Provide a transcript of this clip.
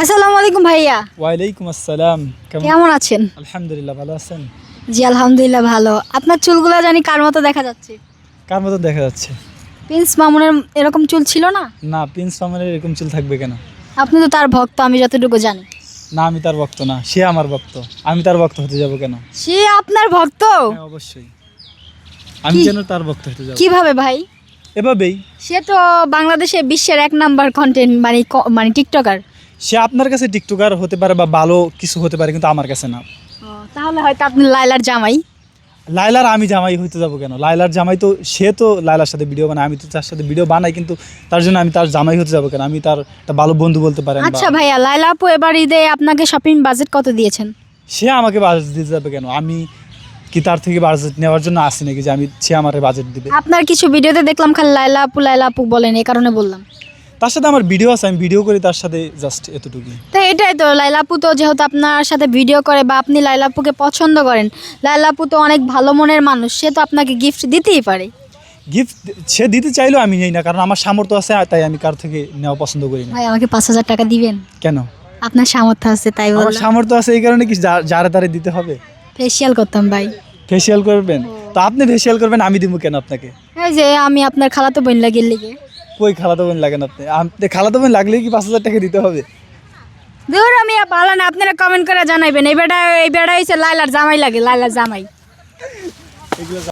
আসসালামু আলাইকুম ভাইয়া। ওয়ালাইকুম আসসালাম। কেমন আছেন? আলহামদুলিল্লাহ, ভালো আছেন? জি আলহামদুলিল্লাহ ভালো। আপনার চুলগুলো জানি কার মতো দেখা যাচ্ছে। কার মতো দেখা যাচ্ছে? প্রিন্স মামুনের এরকম চুল ছিল না? না, প্রিন্স মামুনের এরকম চুল থাকবে কেন? আপনি তো তার ভক্ত, আমি যতটুকু জানি। না, আমি তার ভক্ত না, সে আমার ভক্ত। আমি তার ভক্ত হতে যাব কেন? সে আপনার ভক্ত? হ্যাঁ, অবশ্যই। আমি কেন তার ভক্ত হতে যাব? কিভাবে ভাই? এভাবেই। সে তো বাংলাদেশে বিশ্বের 1 নাম্বার কন্টেন্ট মানে টিকটকার। সে আপনার কাছে টিকটকার হতে পারে বা ভালো কিছু হতে পারে, কিন্তু আমার কাছে না। তাহলে হয়তো আপনি লায়লার জামাই। লায়লার আমি জামাই হইতে যাব কেন? লায়লার জামাই তো সে তো লায়লার সাথে ভিডিও বানায়, আমি তো তার সাথে ভিডিও বানাই, কিন্তু তার জন্য আমি তার জামাই হতে যাব কেন? আমি তার একটা ভালো বন্ধু বলতে পারেন। আচ্ছা ভাইয়া, লায়লা আপু এবার ঈদে আপনাকে শপিং বাজেট কত দিয়েছেন? সে আমাকে বাজেট দিতে যাবে কেন? আমি কি তার থেকে বাজেট নেওয়ার জন্য আসি নাকি যে সে আমার বাজেট দিবে? আপনার কিছু ভিডিওতে দেখলাম খালি লায়লা আপু বলেন, এই কারণে বললাম। তার সাথে আমার ভিডিও আছে, আমি ভিডিও করি তার সাথে, জাস্ট এতটুকুই। তো এটাই তো, লায়লা আপু তো যেহেতু আপনার সাথে ভিডিও করে বা আপনি লায়লা আপুকে পছন্দ করেন, লায়লা আপু তো অনেক ভালো মনের মানুষ, সে তো আপনাকে গিফট দিতেই পারে। গিফট সে দিতে চাইলেও আমি নেই না, কারণ আমার সামর্থ্য আছে, তাই আমি কার থেকে নেওয়া পছন্দ করি না। ভাই আমাকে 5,000 টাকা দিবেন? কেন? আপনার সামর্থ্য আছে তাই আমার বললাম। সামর্থ্য আছে এই কারণে কি যারে তারে দিতে হবে? ফেসিয়াল করতাম ভাই। ফেসিয়াল করবেন? তো আপনি ফেসিয়াল করবেন, আমি দিব কেন আপনাকে? এই যে আমি আপনার খালাতো বোন লাগিয়ে লিগে। কই খালাতো বোন লাগেন আপনি? আপনি খালাতো বোন লাগলে কি 5,000 টাকা দিতে হবে? ধর আমি ভালো না, আপনারা কমেন্ট করে জানাইবেন এই বেটা হইছে লায়লার জামাই লাগে, লায়লার জামাই। এগুলো